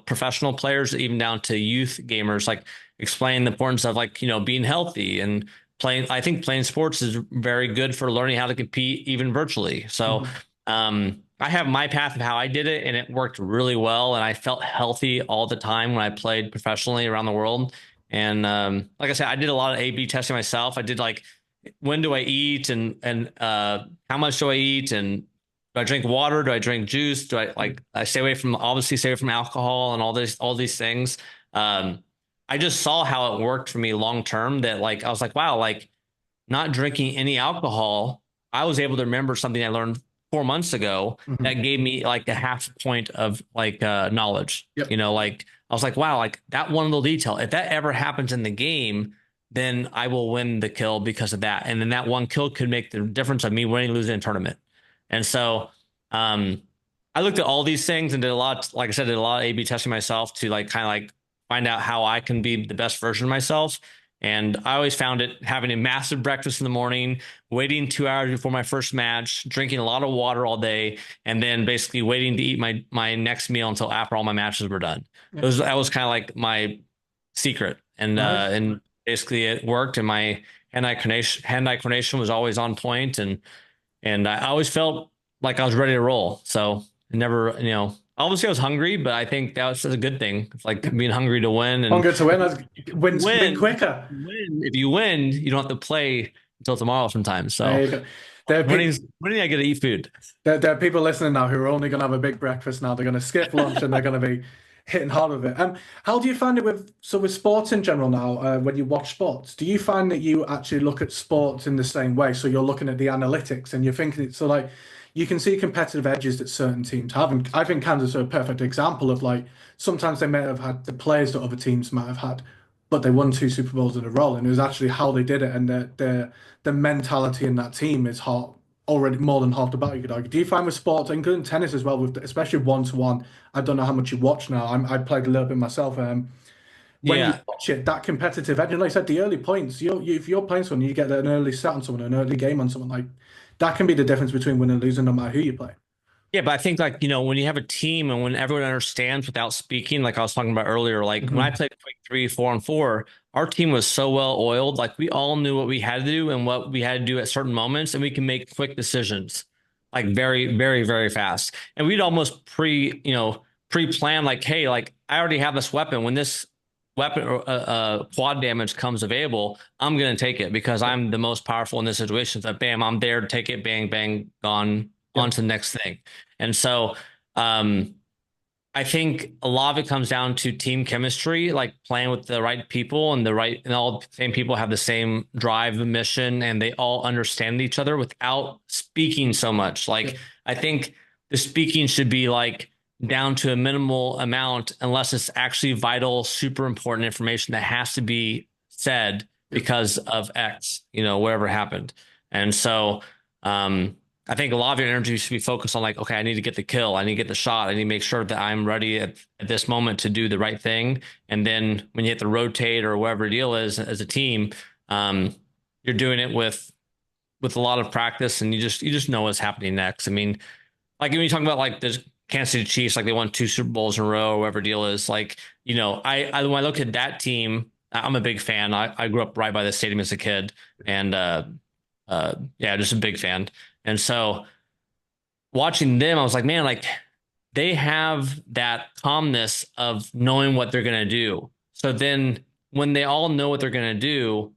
professional players, even down to youth gamers, like explain the importance of like, being healthy and playing. I think playing sports is very good for learning how to compete even virtually. So Hmm. I have my path of how I did it and it worked really well. And I felt healthy all the time when I played professionally around the world. And like I said, I did a lot of A/B testing myself. I did like, when do I eat and how much do I eat and do I drink water? Do I drink juice? Do I stay away from obviously stay away from alcohol and all these things. Um, I just saw how it worked for me long term that like I was like, wow, like not drinking any alcohol, I was able to remember something I learned 4 months ago that Hmm. gave me like a half point of like knowledge. Yep. Like I was like, wow, like that one little detail. If that ever happens in the game, then I will win the kill because of that. And then that one kill could make the difference of me winning, losing a tournament. And so um I looked at all these things and did a lot, like I said, did a lot of A/B testing myself to like kind of like find out how I can be the best version of myself. And I always found it having a massive breakfast in the morning, waiting 2 hours before my first match, drinking a lot of water all day, and then basically waiting to eat my next meal until after all my matches were done. Yeah. That was kind of like my secret, Nice. and basically it worked. And my hand-eye coordination was always on point, and I always felt like I was ready to roll. So I never, obviously I was hungry, but I think that was a good thing. It's like being hungry to win and Hunger to win. Win win. quicker. If you win, you don't have to play until tomorrow sometimes. There So you go. There are, pe- winning, I get to eat food. there are people listening now who are only going to have a big breakfast now. They're going to skip lunch and they're going to be hitting hard with it. How do you find it with sports in general now? When you watch sports, do you find that you actually look at sports in the same way? So you're looking at the analytics and you're thinking it's so like you can see competitive edges that certain teams have, and I think Kansas are a perfect example of like sometimes they may have had the players that other teams might have had, but they won two Super Bowls in a row, and it was actually how they did it and the mentality in that team is hot already more than half the battle, you could argue. Do you find with sports, including tennis as well, with especially one to one? I don't know how much you watch now. I played a little bit myself. When you Yeah, watch it, that competitive edge, and like I said, the early points. If you're playing someone, you get an early set on someone, an early game on someone. Like that can be the difference between winning and losing, no matter who you play. yeah, but I think like when you have a team and when everyone understands without speaking, like I was talking about earlier, like when I Hmm. played Quake 3, 4-on-4, our team was so well oiled. Like we all knew what we had to do and what we had to do at certain moments, and we can make quick decisions, like very, very, very fast. And we'd almost pre-plan, like, hey, like I already have this weapon. When this weapon or quad damage comes available, I'm gonna take it because Yep. I'm the most powerful in this situation. So bam, I'm there to take it, bang, bang, gone, on Yep. to the next thing. And so um, I think a lot of it comes down to team chemistry, like playing with the right people and all the same people have the same drive and mission and they all understand each other without speaking so much. Like Yep. I think the speaking should be like down to a minimal amount unless it's actually vital, super important information that has to be said Yep. because of X, whatever happened. And so I think a lot of your energy should be focused on like, okay, I need to get the kill, I need to get the shot, I need to make sure that I'm ready at this moment to do the right thing. And then when you hit the rotate or whatever deal is as a team, you're doing it with a lot of practice, and you just know what's happening next. I mean, like when you talk about like the Kansas City Chiefs, like they won 2 Super Bowls in a row, or whatever deal is, like, I when I look at that team, I'm a big fan. I grew up right by the stadium as a kid, and yeah, just a big fan. And so watching them, I was like, man, like they have that calmness of knowing what they're gonna do. So then when they all know what they're gonna do,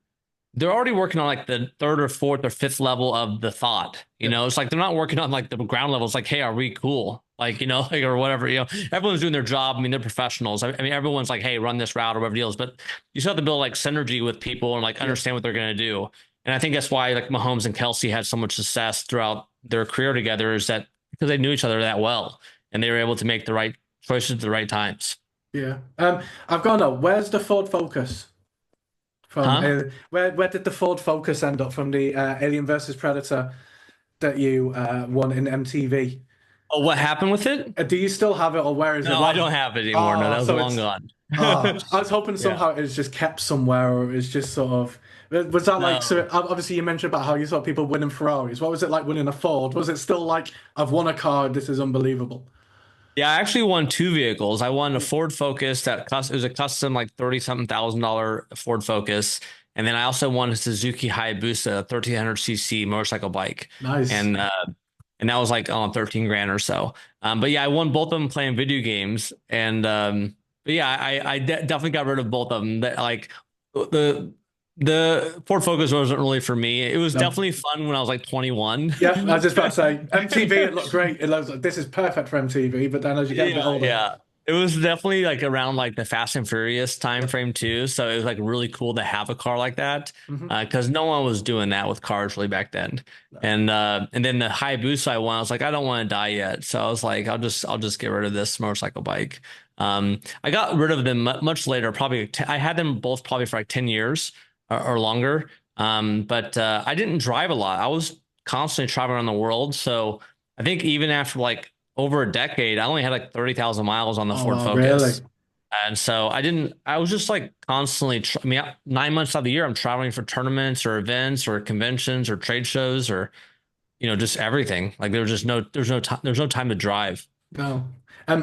they're already working on like the third or fourth or fifth level of the thought. Yep. It's like they're not working on like the ground level. It's like, hey, are we cool? Like, like, or whatever. Everyone's doing their job. I mean, they're professionals. I mean, everyone's like, hey, run this route or whatever deals. But you still have to build like synergy with people and like Yep. understand what they're going to do. And I think that's why like Mahomes and Kelsey had so much success throughout their career together, is that because they knew each other that well and they were able to make the right choices at the right times. Yeah. I've gone up. Where's the Ford Focus from? Huh? Where did the Ford Focus end up from the Alien versus Predator that you won in MTV? Oh, what happened with it? Do you still have it, or where is it? No, I don't have it anymore. No, Oh, that was so long it's gone. I was hoping Yeah. somehow it's just kept somewhere, or it's just sort of. Was that like No. so? Obviously, you mentioned about how you saw people winning Ferraris. What was it like winning a Ford? Was it still like I've won a car? This is unbelievable. Yeah, I actually won 2 vehicles. I won a Ford Focus it was a custom like 30 something thousand-dollar Ford Focus. And then I also won a Suzuki Hayabusa 1300cc motorcycle bike. Nice. And that was like 13 grand or so. But yeah, I won both of them playing video games. And but yeah, definitely got rid of both of them. That like the the Ford Focus wasn't really for me. It was No. definitely fun when I was like 21. Yeah, I was just about to say MTV. It looked great. It looks like this is perfect for MTV. But then as you get a bit Yeah, older, yeah. It was definitely like around like the Fast and Furious time yep. frame too. So it was like really cool to have a car like that. Hmm. Because no one was doing that with cars really back then. No. And then the Hayabusa I won, I was like, I don't want to die yet. So I was like, I'll just get rid of this motorcycle bike. I got rid of them much later, probably I had them both probably for like 10 years or longer. But I didn't drive a lot. I was constantly traveling around the world. So I think even after like over a decade, I only had like 30,000 miles on the Oh Ford wow, really? Focus. And so I was just like constantly, I mean, 9 months out of the year, I'm traveling for tournaments or events or conventions or trade shows or, just everything. Like there's no time to drive. No.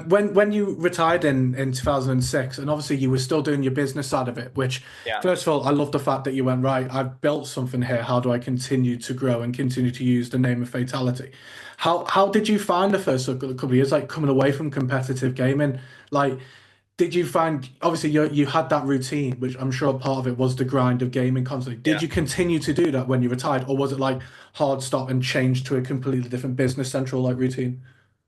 When you retired in 2006, and obviously you were still doing your business side of it, which Yeah. first of all, I love the fact that you went, right, I've built something here. How do I continue to grow and continue to use the name of Fatality? How did you find the first couple of years, like coming away from competitive gaming? Like, did you find obviously you had that routine, which I'm sure part of it was the grind of gaming constantly. Did Yeah. you continue to do that when you retired, or was it like hard stop and change to a completely different business central like routine?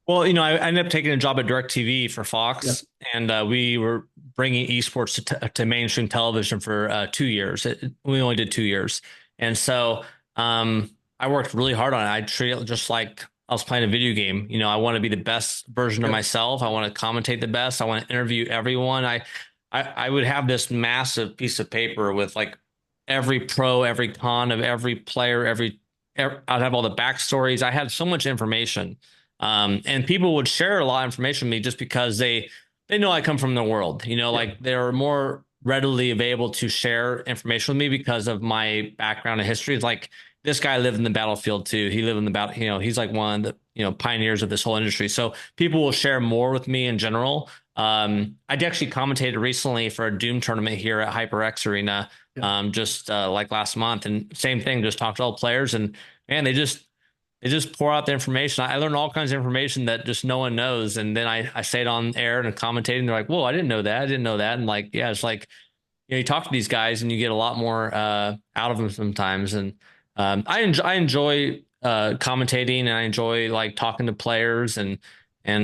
Well, I ended up taking a job at DirecTV for Yeah. Fox, and we were bringing esports to mainstream television for 2 years. We only did 2 years, and so I worked really hard on it. I treat it just like I was playing a video game. I want to be the best version of Yep. myself. I want to commentate the best. I want to interview everyone. I would have this massive piece of paper with like every pro, every con of every player, I'd have all the backstories. I had so much information, and people would share a lot of information with me just because they know I come from the world. Yep. Like they're more readily able to share information with me because of my background and history. It's like this guy lived in the battlefield too. He lived in the battle. He's like one of the pioneers of this whole industry. So people will share more with me in general. I actually commentated recently for a Doom tournament here at HyperX Arena, Yep. just like last month, and same thing. Just talked to all the players, and man, they just pour out the information. I learned all kinds of information that just no one knows. And then I say it on air and commentating. They're like, whoa, I didn't know that. I didn't know that. And like, yeah, it's like, you talk to these guys and you get a lot more out of them sometimes. And I enjoy commentating, and I enjoy like talking to players. And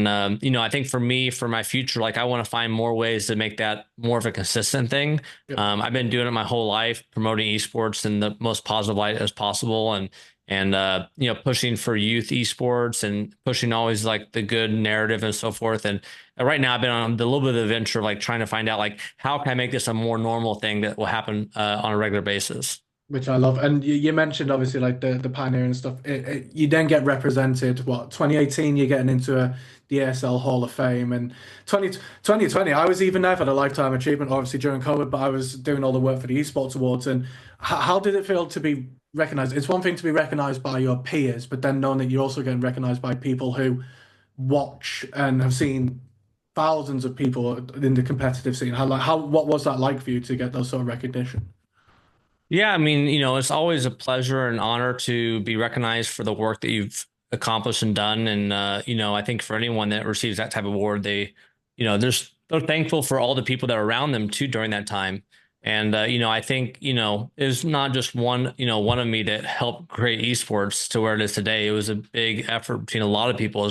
I think for me, for my future, like I want to find more ways to make that more of a consistent thing. Yep. I've been doing it my whole life, promoting esports in the most positive light as possible. and pushing for youth esports and pushing always like the good narrative and so forth. And right now I've been on the little bit of the venture, like trying to find out like how can I make this a more normal thing that will happen on a regular basis. Which I love. And you mentioned obviously like the pioneering stuff. You then get represented. What 2018? You're getting into the ESL Hall of Fame, and 2020. I was even there for the lifetime achievement, obviously during COVID, but I was doing all the work for the Esports Awards. And how did it feel to be recognized? It's one thing to be recognized by your peers, but then knowing that you're also getting recognized by people who watch and have seen thousands of people in the competitive scene. What was that like for you to get those sort of recognition? Yeah, I mean, it's always a pleasure and honor to be recognized for the work that you've accomplished and done. And I think for anyone that receives that type of award, they're thankful for all the people that are around them too during that time. And I think it's not just one of me that helped create esports to where it is today. It was a big effort between a lot of people,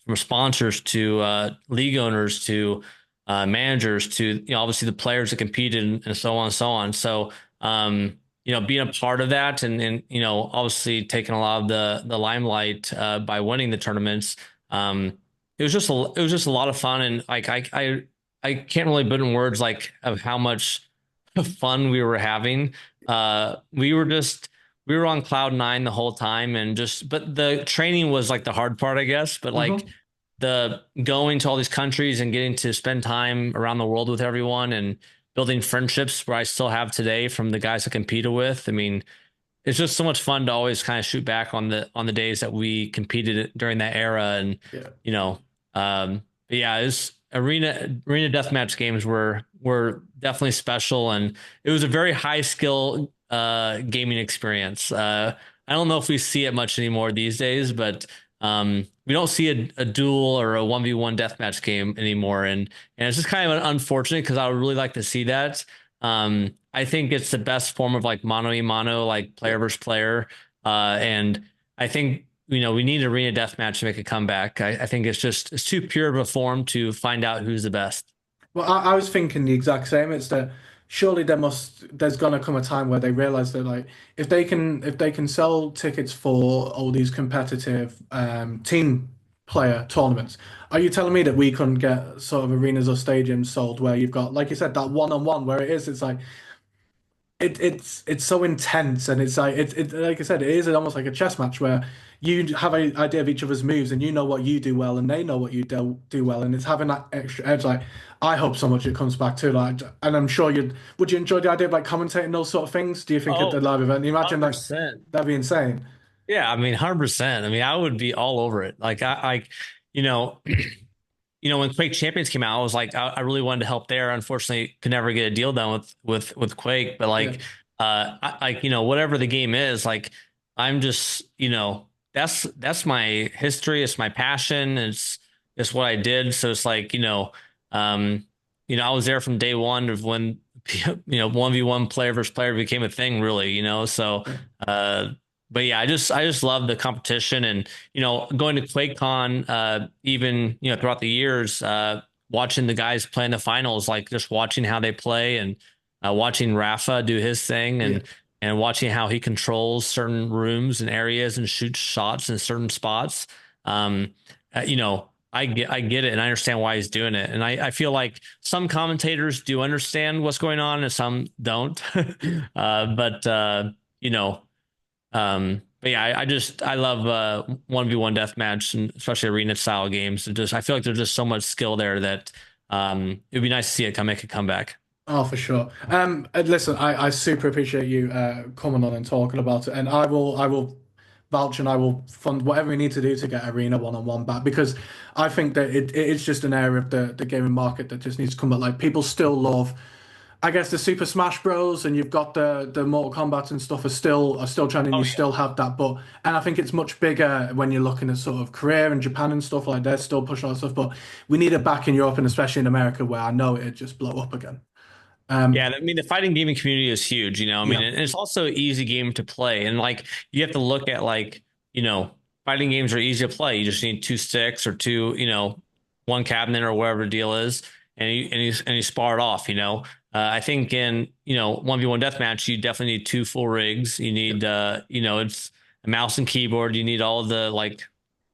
from sponsors to league owners to managers to obviously the players that competed and so on and so on. So being a part of that and obviously taking a lot of the limelight by winning the tournaments. It was just a lot of fun, and like I can't really put in words like of how much fun we were having. We were on cloud nine the whole time, and just but the training was like the hard part, I guess. But like Hmm. the going to all these countries and getting to spend time around the world with everyone and building friendships where I still have today from the guys I competed with. I mean, it's just so much fun to always kind of shoot back on the days that we competed during that era. And Yeah. you know but yeah, it's arena deathmatch games were definitely special, and it was a very high skill gaming experience. I don't know if we see it much anymore these days, but we don't see a duel or a 1v1 deathmatch game anymore, and it's just kind of unfortunate because I would really like to see that. I think it's the best form of like mano a mano, like player Yeah. versus player. And I think, we need arena deathmatch to make a comeback. I think it's too pure of a form to find out who's the best. Well, I was thinking the exact same. It's that surely there's gonna come a time where they realize that like if they can sell tickets for all these competitive team player tournaments, are you telling me that we couldn't get sort of arenas or stadiums sold where you've got, like you said, that one-on-one where it's like it's so intense, and it's like it like I said, it is almost like a chess match where you have an idea of each other's moves and you know what you do well and they know what you do well, and it's having that extra edge. Like I hope so much it comes back to like, and I'm sure you enjoy the idea of like commentating those sort of things? Do you think at the Oh, live event? You imagine like 100%. that'd be insane. Yeah, I mean, 100%. I mean, I would be all over it. Like you know, when Quake Champions came out, I was like, I really wanted to help there. Unfortunately, could never get a deal done with Quake. But Yeah, like, whatever the game is, like, I'm just, that's my history. It's my passion. It's what I did. So it's like, I was there from day one of when 1v1 player versus player became a thing, really. So, yeah, uh, but yeah, I just love the competition and going to QuakeCon, even throughout the years, watching the guys play in the finals, like just watching how they play and watching Rafa do his thing yeah. and watching how he controls certain rooms and areas and shoots shots in certain spots. Um, I get it and I understand why he's doing it, and I feel like some commentators do understand what's going on and some don't. But you know. But yeah, I love 1v1 deathmatch and especially arena style games. I feel like there's just so much skill there that it'd be nice to see it come make a comeback. Oh, for sure. And listen, I super appreciate you coming on and talking about it, and I will vouch and I will fund whatever we need to do to get Arena one-on-one back, because I think that it is just an area of the gaming market that just needs to come back. Like people still love, I guess, the Super Smash Bros. And you've got the Mortal Kombat and stuff are still trying, and Oh you yeah. still have that. But and I think it's much bigger when you're looking at sort of Korea and Japan and stuff like they're still pushing all that stuff. But we need it back in Europe and especially in America where I know it'd just blow up again. Yeah, I mean the fighting gaming community is huge, I mean, Yeah. and it's also an easy game to play. And like you have to look at like, fighting games are easy to play. You just need two sticks or two, one cabinet or whatever the deal is, and you spar it off, I think in, 1v1 deathmatch, you definitely need two full rigs. You need Yep. it's a mouse and keyboard. You need all the like,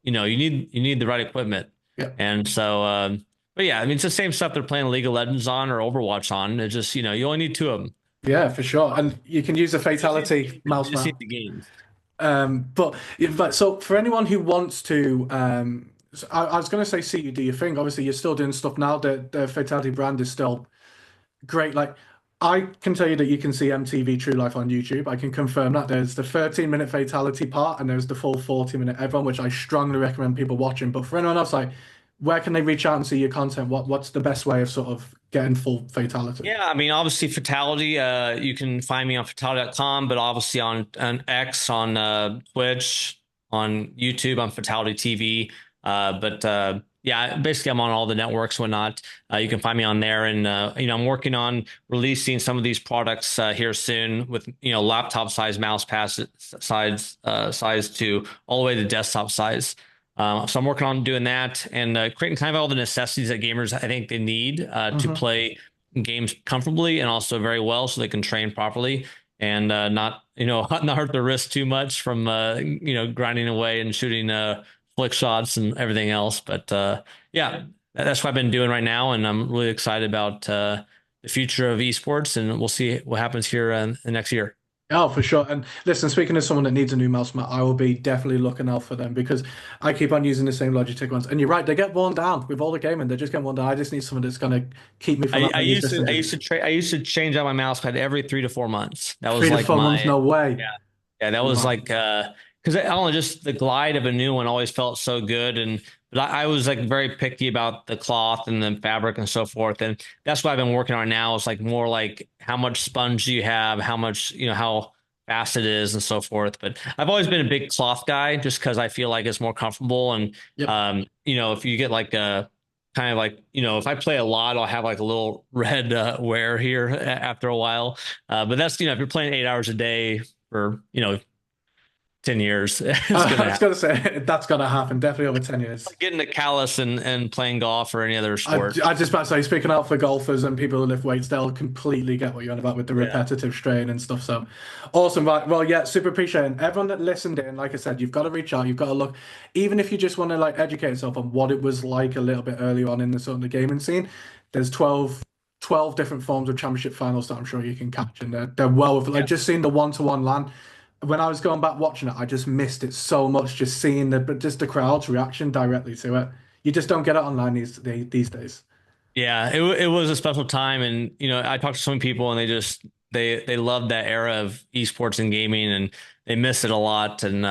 you need the right equipment. Yeah. And so, but yeah, I mean, it's the same stuff they're playing League of Legends on or Overwatch on. It's just, you only need two of them. Yeah, for sure. And you can use the You Fatality mouse just mount. need the games. But so for anyone who wants to, so I was going to say see you do your thing. Obviously, you're still doing stuff now. The Fatality brand is still great. Like I can tell you that you can see MTV True Life on YouTube. I can confirm that there's the 13-minute Fatality part and there's the full 40-minute everyone, which I strongly recommend people watching. But for anyone else, like where can they reach out and see your content? What's the best way of sort of getting full Fatality? Yeah, I mean, obviously Fatality, you can find me on fatality.com, but obviously on X, on Twitch, on YouTube, on Fatality TV. But yeah, basically I'm on all the networks, whatnot. You can find me on there, and I'm working on releasing some of these products here soon with laptop size mouse pads size to all the way to desktop size. So I'm working on doing that and creating kind of all the necessities that gamers I think they need to Hmm. play games comfortably and also very well, so they can train properly and not not hurt their wrist too much from grinding away and shooting flick shots and everything else. But yeah, that's what I've been doing right now, and I'm really excited about the future of esports, and we'll see what happens here in the next year. Oh, for sure. And listen, speaking of someone that needs a new mouse mat, I will be definitely looking out for them because I keep on using the same Logitech ones. And you're right, they get worn down with all the gaming. They just get worn down. I just need someone that's going to keep me from I, having I to use used this to and I do used to I used to change out my mouse pad every 3 to 4 months. That three was to like four months. my No way. yeah. Yeah, that was Wow. like because I don't know, just the glide of a new one always felt so good, and but I was like very picky about the cloth and the fabric and so forth, and that's what I've been working on now. It's like more like how much sponge do you have, how much how fast it is, and so forth. But I've always been a big cloth guy, just because I feel like it's more comfortable, and Yep. if you get like a kind of like if I play a lot, I'll have like a little red wear here after a while. But that's if you're playing 8 hours a day for 10 years. It's I gonna was happen. going to say that's going to happen definitely over 10 years. Like getting a callus and playing golf or any other sport. I just about to say, speaking out for golfers and people who lift weights, they'll completely get what you're on about with the Yeah. repetitive strain and stuff. So awesome. Right. Well, yeah, super appreciate it. Everyone that listened in, like I said, you've got to reach out, you've got to look, even if you just want to like educate yourself on what it was like a little bit earlier on in the sort of the gaming scene, there's 12 different forms of championship finals that I'm sure you can catch. And they're well with like Yeah. just seeing the one-to-one land. When I was going back watching it, I just missed it so much, just seeing just the crowd's reaction directly to it. You just don't get it online these days. Yeah, it was a special time, and I talked to so many people, and they loved that era of esports and gaming, and they miss it a lot. And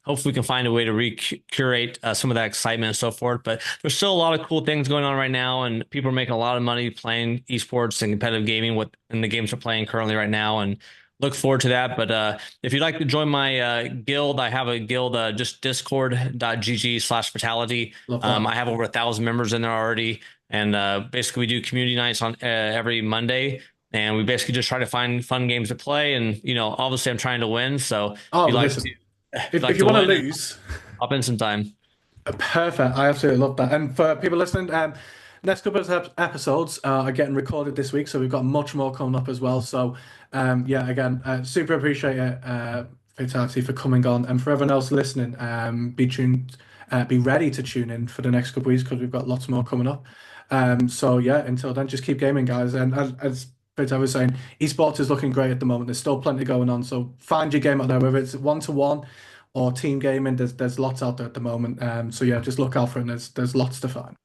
hopefully, we can find a way to recurate some of that excitement and so forth. But there's still a lot of cool things going on right now, and people are making a lot of money playing esports and competitive gaming with in the games we're playing currently right now, and look forward to that. But if you'd like to join my guild, I have a guild, just discord.gg/fatality. Love that. I have over 1,000 members in there already. And basically, we do community nights on every Monday, and we basically just try to find fun games to play. And obviously, I'm trying to win. So Oh, if listen, you'd if like you to want to win, lose, hop in sometime. perfect. I absolutely love that. And for people listening, next couple of episodes are getting recorded this week, so we've got much more coming up as well. So, yeah, again, super appreciate it, Fatality, for coming on, and for everyone else listening, be ready to tune in for the next couple of weeks because we've got lots more coming up. So yeah, until then, just keep gaming, guys. And as Peter was saying, esports is looking great at the moment. There's still plenty going on. So find your game out there, whether it's one-to-one or team gaming. There's lots out there at the moment. So yeah, just look out for it. And there's lots to find.